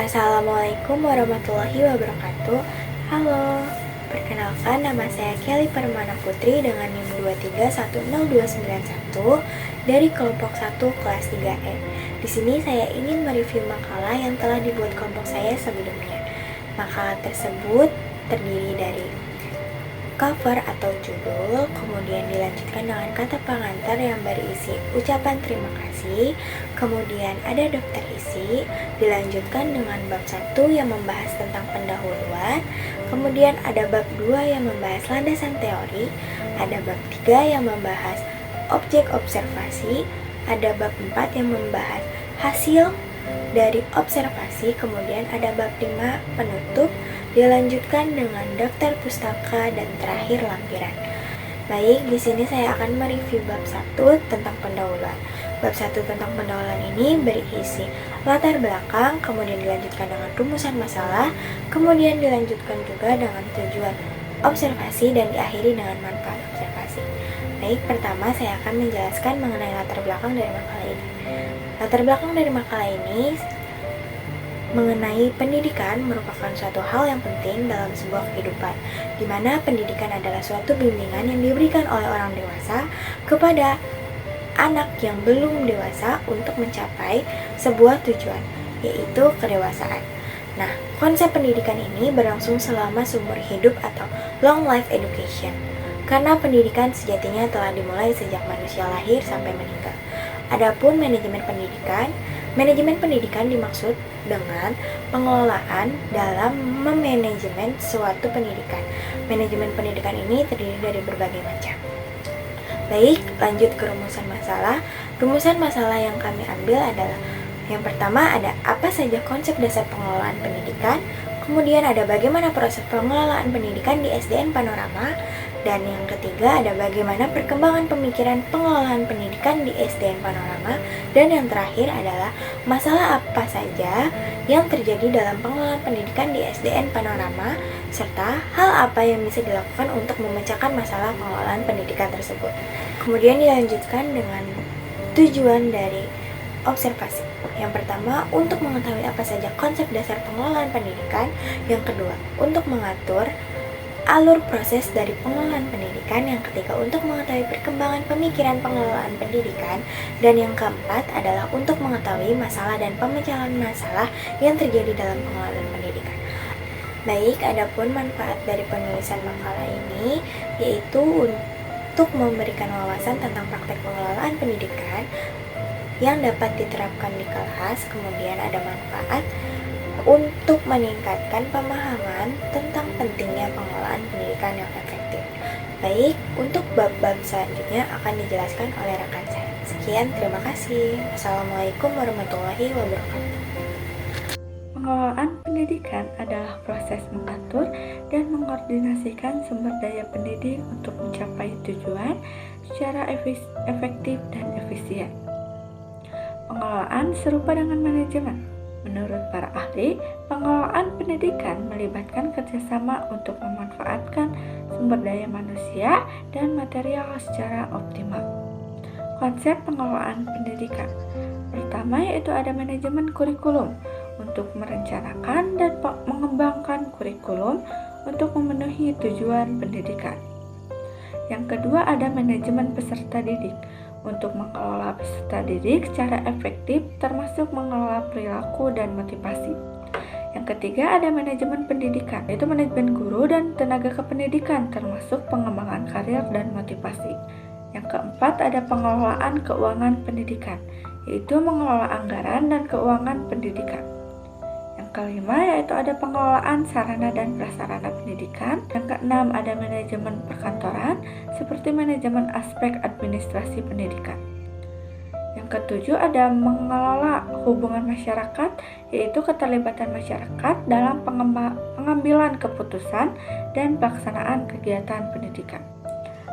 Assalamualaikum warahmatullahi wabarakatuh. Halo, perkenalkan nama saya Kelly Permana Putri dengan NIM 2310291 dari kelompok 1 kelas 3E. Di sini saya ingin mereview makalah yang telah dibuat kelompok saya sebelumnya. Makalah tersebut terdiri dari cover atau judul, kemudian dilanjutkan dengan kata pengantar yang berisi ucapan terima kasih, kemudian ada daftar isi, dilanjutkan dengan bab 1 yang membahas tentang pendahuluan, kemudian ada bab 2 yang membahas landasan teori, ada bab 3 yang membahas objek observasi, ada bab 4 yang membahas hasil dari observasi, kemudian ada bab 5 penutup, dilanjutkan dengan daftar pustaka, dan terakhir lampiran. Baik, di sini saya akan mereview bab 1 tentang pendahuluan. Bab 1 tentang pendahuluan ini berisi latar belakang, kemudian dilanjutkan dengan rumusan masalah, kemudian dilanjutkan juga dengan tujuan observasi, dan diakhiri dengan manfaat observasi. Baik, pertama saya akan menjelaskan mengenai latar belakang dari makalah ini. Latar belakang dari makalah ini mengenai pendidikan merupakan suatu hal yang penting dalam sebuah kehidupan, di mana pendidikan adalah suatu bimbingan yang diberikan oleh orang dewasa kepada anak yang belum dewasa untuk mencapai sebuah tujuan, yaitu kedewasaan. Nah, konsep pendidikan ini berlangsung selama seumur hidup atau long life education, karena pendidikan sejatinya telah dimulai sejak manusia lahir sampai meninggal. Adapun manajemen pendidikan dimaksud dengan pengelolaan dalam memanajemen suatu pendidikan. Manajemen pendidikan ini terdiri dari berbagai macam. Baik, lanjut ke rumusan masalah. Rumusan masalah yang kami ambil adalah yang pertama ada apa saja konsep dasar pengelolaan pendidikan, kemudian ada bagaimana proses pengelolaan pendidikan di SDN Panorama, dan yang ketiga ada bagaimana perkembangan pemikiran pengelolaan pendidikan di SDN Panorama, dan yang terakhir adalah masalah apa saja yang terjadi dalam pengelolaan pendidikan di SDN Panorama, serta hal apa yang bisa dilakukan untuk memecahkan masalah pengelolaan pendidikan tersebut. Kemudian dilanjutkan dengan tujuan dari observasi. Yang pertama, untuk mengetahui apa saja konsep dasar pengelolaan pendidikan. Yang kedua, untuk mengatur alur proses dari pengelolaan pendidikan. Yang ketiga, untuk mengetahui perkembangan pemikiran pengelolaan pendidikan. Dan yang keempat adalah untuk mengetahui masalah dan pemecahan masalah yang terjadi dalam pengelolaan pendidikan. Baik, adapun manfaat dari penulisan makalah ini yaitu untuk memberikan wawasan tentang praktek pengelolaan pendidikan yang dapat diterapkan di kelas. Kemudian ada manfaat untuk meningkatkan pemahaman tentang pentingnya pengelolaan pendidikan yang efektif. Baik, untuk bab-bab selanjutnya akan dijelaskan oleh rekan saya. Sekian, terima kasih. Assalamualaikum warahmatullahi wabarakatuh. Pengelolaan pendidikan adalah proses mengatur dan mengkoordinasikan sumber daya pendidik untuk mencapai tujuan secara efektif dan efisien. Pengelolaan serupa dengan manajemen. Menurut para ahli, pengelolaan pendidikan melibatkan kerjasama untuk memanfaatkan sumber daya manusia dan material secara optimal. Konsep pengelolaan pendidikan pertama yaitu ada manajemen kurikulum untuk merencanakan dan mengembangkan kurikulum untuk memenuhi tujuan pendidikan. Yang kedua ada manajemen peserta didik untuk mengelola peserta didik secara efektif termasuk mengelola perilaku dan motivasi. Yang ketiga ada manajemen pendidikan, yaitu manajemen guru dan tenaga kependidikan termasuk pengembangan karir dan motivasi. Yang keempat ada pengelolaan keuangan pendidikan, yaitu mengelola anggaran dan keuangan pendidikan. Yang kelima yaitu ada pengelolaan sarana dan prasarana pendidikan. Yang keenam ada manajemen perkantoran seperti manajemen aspek administrasi pendidikan. Yang ketujuh ada mengelola hubungan masyarakat, yaitu keterlibatan masyarakat dalam pengambilan keputusan dan pelaksanaan kegiatan pendidikan.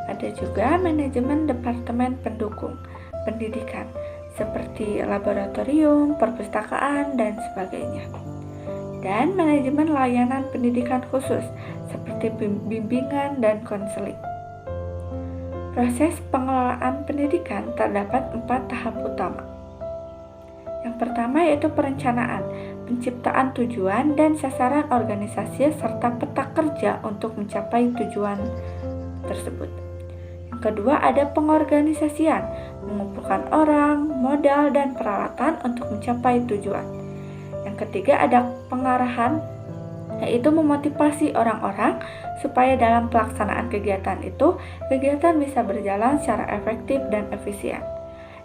Ada juga manajemen departemen pendukung pendidikan seperti laboratorium, perpustakaan, dan sebagainya. Dan manajemen layanan pendidikan khusus seperti bimbingan dan konseling. Proses pengelolaan pendidikan terdapat 4 tahap utama. Yang pertama yaitu perencanaan. penciptaan tujuan dan sasaran organisasi, serta peta kerja untuk mencapai tujuan tersebut. Yang kedua ada pengorganisasian, mengumpulkan orang, modal, dan peralatan untuk mencapai tujuan. Yang ketiga ada pengarahan, yaitu memotivasi orang-orang supaya dalam pelaksanaan kegiatan itu, kegiatan bisa berjalan secara efektif dan efisien.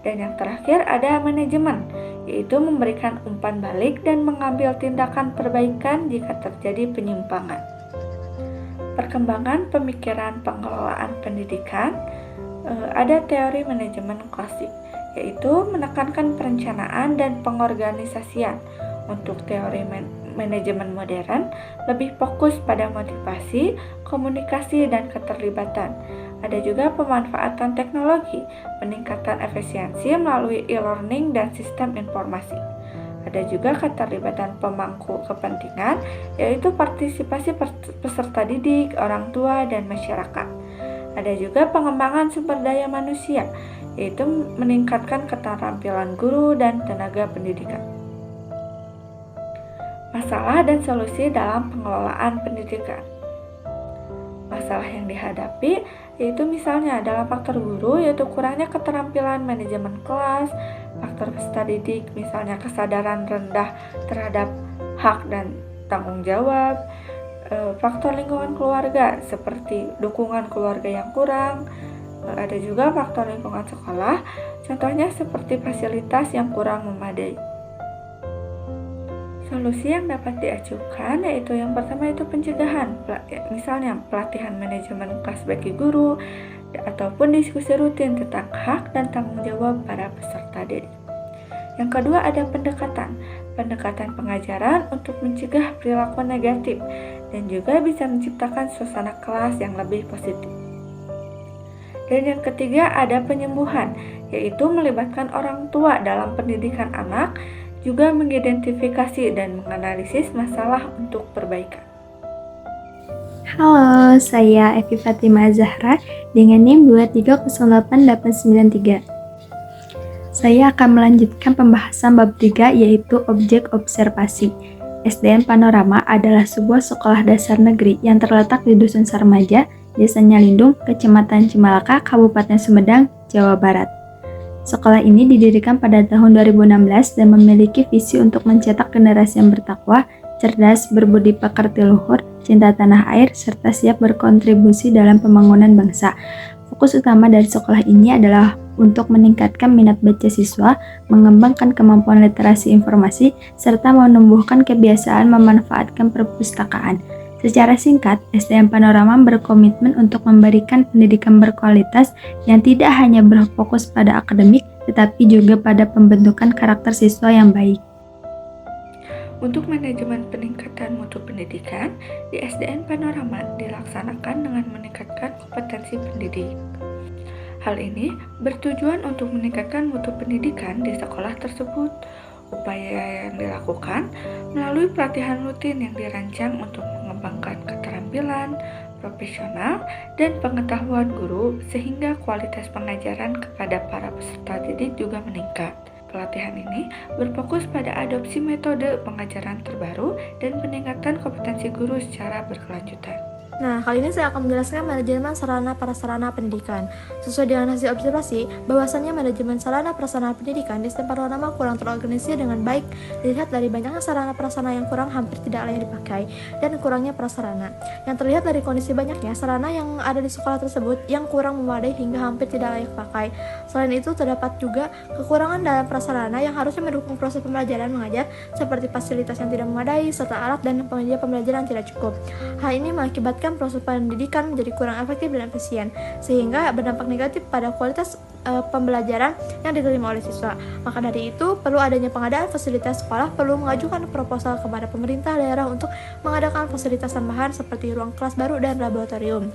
Dan yang terakhir ada manajemen, yaitu memberikan umpan balik dan mengambil tindakan perbaikan jika terjadi penyimpangan. Perkembangan pemikiran pengelolaan pendidikan, ada teori manajemen klasik, yaitu menekankan perencanaan dan pengorganisasian. Untuk teori manajemen modern, lebih fokus pada motivasi, komunikasi, dan keterlibatan. Ada juga pemanfaatan teknologi, peningkatan efisiensi melalui e-learning dan sistem informasi. Ada juga keterlibatan pemangku kepentingan, yaitu partisipasi peserta didik, orang tua, dan masyarakat. Ada juga pengembangan sumber daya manusia, yaitu meningkatkan keterampilan guru dan tenaga pendidikan. Masalah dan solusi dalam pengelolaan pendidikan. Masalah yang dihadapi yaitu misalnya adalah faktor guru, yaitu kurangnya keterampilan manajemen kelas, faktor peserta didik, misalnya kesadaran rendah terhadap hak dan tanggung jawab, faktor lingkungan keluarga seperti dukungan keluarga yang kurang, ada juga faktor lingkungan sekolah, contohnya seperti fasilitas yang kurang memadai. Solusi yang dapat diajukan yaitu yang pertama itu pencegahan, misalnya pelatihan manajemen kelas bagi guru, ataupun diskusi rutin tentang hak dan tanggung jawab para peserta didik. Yang kedua ada pendekatan pengajaran untuk mencegah perilaku negatif dan juga bisa menciptakan suasana kelas yang lebih positif. Dan yang ketiga ada penyembuhan, yaitu melibatkan orang tua dalam pendidikan anak, juga mengidentifikasi dan menganalisis masalah untuk perbaikan. Halo, saya Evi Fatima Zahra dengan NIM 2308893. Saya akan melanjutkan pembahasan bab 3 yaitu objek observasi. SDN Panorama adalah sebuah sekolah dasar negeri yang terletak di Dusun Sarmaja, Desa Nyalindung, Kecamatan Cimalaka, Kabupaten Sumedang, Jawa Barat. Sekolah ini didirikan pada tahun 2016 dan memiliki visi untuk mencetak generasi yang bertakwa, cerdas, berbudi pekerti luhur, cinta tanah air, serta siap berkontribusi dalam pembangunan bangsa. Fokus utama dari sekolah ini adalah untuk meningkatkan minat baca siswa, mengembangkan kemampuan literasi informasi, serta menumbuhkan kebiasaan memanfaatkan perpustakaan. Secara singkat, SDN Panorama berkomitmen untuk memberikan pendidikan berkualitas yang tidak hanya berfokus pada akademik, tetapi juga pada pembentukan karakter siswa yang baik. Untuk manajemen peningkatan mutu pendidikan, di SDN Panorama dilaksanakan dengan meningkatkan kompetensi pendidik. Hal ini bertujuan untuk meningkatkan mutu pendidikan di sekolah tersebut. Upaya yang dilakukan melalui pelatihan rutin yang dirancang untuk mengembangkan keterampilan, profesional, dan pengetahuan guru sehingga kualitas pengajaran kepada para peserta didik juga meningkat. Pelatihan ini berfokus pada adopsi metode pengajaran terbaru dan peningkatan kompetensi guru secara berkelanjutan. Nah, kali ini saya akan menjelaskan manajemen sarana prasarana pendidikan. Sesuai dengan hasil observasi, bahwasannya manajemen sarana prasarana pendidikan di SDN Panorama kurang terorganisir dengan baik dilihat dari banyaknya sarana prasarana yang kurang hampir tidak layak dipakai dan kurangnya prasarana. Yang terlihat dari kondisi banyaknya sarana yang ada di sekolah tersebut yang kurang memadai hingga hampir tidak layak dipakai. Selain itu, terdapat juga kekurangan dalam prasarana yang harusnya mendukung proses pembelajaran mengajar seperti fasilitas yang tidak memadai serta alat dan penyedia pembelajaran yang tidak cukup. Hal ini mengakibatkan proses pendidikan menjadi kurang efektif dan efisien, sehingga berdampak negatif pada kualitas pembelajaran yang diterima oleh siswa. Maka dari itu, perlu adanya pengadaan fasilitas sekolah, perlu mengajukan proposal kepada pemerintah daerah untuk mengadakan fasilitas tambahan seperti ruang kelas baru dan laboratorium.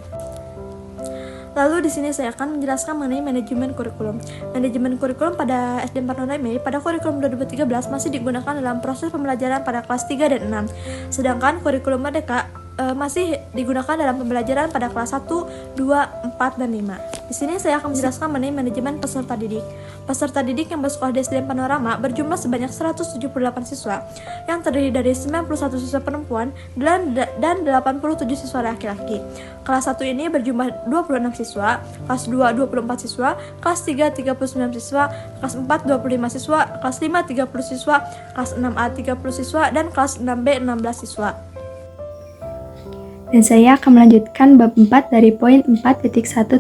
Lalu di sini saya akan menjelaskan mengenai manajemen kurikulum. Manajemen kurikulum pada SDN Panorama pada kurikulum 2013 masih digunakan dalam proses pembelajaran pada kelas 3 dan 6. Sedangkan kurikulum Merdeka masih digunakan dalam pembelajaran pada kelas 1, 2, 4, dan 5. Di sini saya akan menjelaskan mengenai manajemen peserta didik. Peserta didik yang bersekolah di SDN Panorama berjumlah sebanyak 178 siswa yang terdiri dari 91 siswa perempuan dan 87 siswa laki-laki. Kelas 1 ini berjumlah 26 siswa, kelas 2 24 siswa, kelas 3 39 siswa, kelas 4 25 siswa, kelas 5 30 siswa, kelas 6A 30 siswa, dan kelas 6B 16 siswa. Dan saya akan melanjutkan bab 4 dari poin 4.1.5.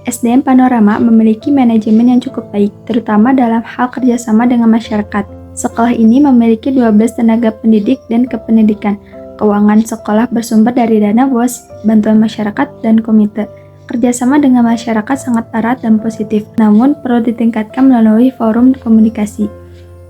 SDN Panorama memiliki manajemen yang cukup baik, terutama dalam hal kerjasama dengan masyarakat. Sekolah ini memiliki 12 tenaga pendidik dan kependidikan. Keuangan sekolah bersumber dari dana BOS, bantuan masyarakat, dan komite. Kerjasama dengan masyarakat sangat erat dan positif, namun perlu ditingkatkan melalui forum komunikasi.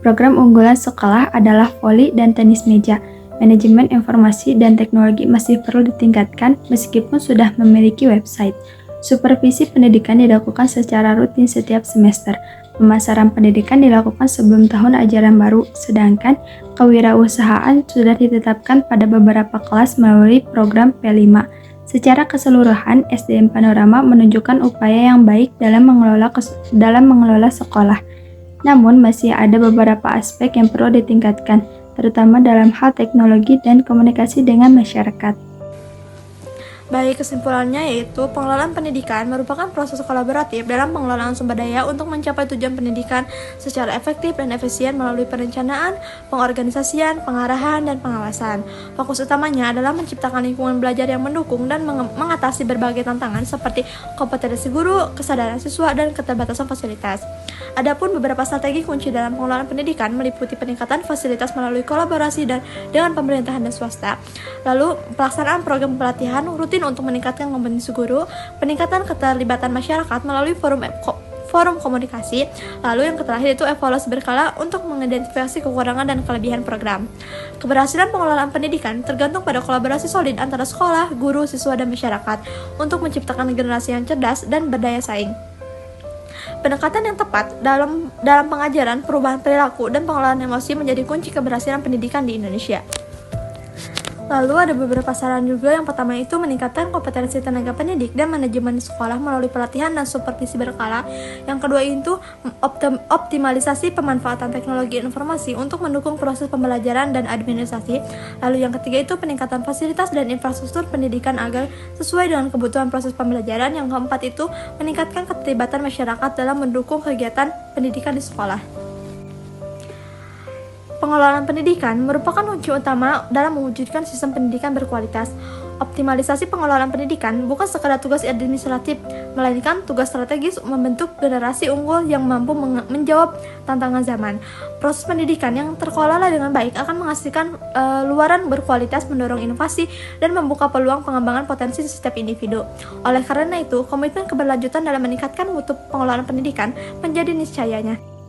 Program unggulan sekolah adalah voli dan tenis meja. Manajemen informasi dan teknologi masih perlu ditingkatkan meskipun sudah memiliki website. Supervisi pendidikan dilakukan secara rutin setiap semester. Pemasaran pendidikan dilakukan sebelum tahun ajaran baru, sedangkan kewirausahaan sudah ditetapkan pada beberapa kelas melalui program P5. Secara keseluruhan, SDN Panorama menunjukkan upaya yang baik dalam mengelola sekolah. Namun, masih ada beberapa aspek yang perlu ditingkatkan, terutama dalam hal teknologi dan komunikasi dengan masyarakat. Baik, kesimpulannya yaitu pengelolaan pendidikan merupakan proses kolaboratif dalam pengelolaan sumber daya untuk mencapai tujuan pendidikan secara efektif dan efisien melalui perencanaan, pengorganisasian, pengarahan, dan pengawasan. Fokus utamanya adalah menciptakan lingkungan belajar yang mendukung dan mengatasi berbagai tantangan seperti kompetensi guru, kesadaran siswa, dan keterbatasan fasilitas. Adapun beberapa strategi kunci dalam pengelolaan pendidikan meliputi peningkatan fasilitas melalui kolaborasi dengan pemerintahan dan swasta. Lalu, pelaksanaan program pelatihan rutin untuk meningkatkan kompetensi guru, peningkatan keterlibatan masyarakat melalui forum komunikasi. Lalu yang terakhir itu evaluasi berkala untuk mengidentifikasi kekurangan dan kelebihan program. Keberhasilan pengelolaan pendidikan tergantung pada kolaborasi solid antara sekolah, guru, siswa, dan masyarakat untuk menciptakan generasi yang cerdas dan berdaya saing. Pendekatan yang tepat dalam pengajaran, perubahan perilaku, dan pengelolaan emosi menjadi kunci keberhasilan pendidikan di Indonesia. Lalu ada beberapa saran juga. Yang pertama itu meningkatkan kompetensi tenaga pendidik dan manajemen sekolah melalui pelatihan dan supervisi berkala. Yang kedua itu optimalisasi pemanfaatan teknologi informasi untuk mendukung proses pembelajaran dan administrasi. Lalu yang ketiga itu peningkatan fasilitas dan infrastruktur pendidikan agar sesuai dengan kebutuhan proses pembelajaran. Yang keempat itu meningkatkan keterlibatan masyarakat dalam mendukung kegiatan pendidikan di sekolah. Pengelolaan pendidikan merupakan kunci utama dalam mewujudkan sistem pendidikan berkualitas. Optimalisasi pengelolaan pendidikan bukan sekadar tugas administratif, melainkan tugas strategis membentuk generasi unggul yang mampu menjawab tantangan zaman. Proses pendidikan yang terkelola dengan baik akan menghasilkan luaran berkualitas, mendorong inovasi, dan membuka peluang pengembangan potensi setiap individu. Oleh karena itu, komitmen keberlanjutan dalam meningkatkan mutu pengelolaan pendidikan menjadi niscayanya.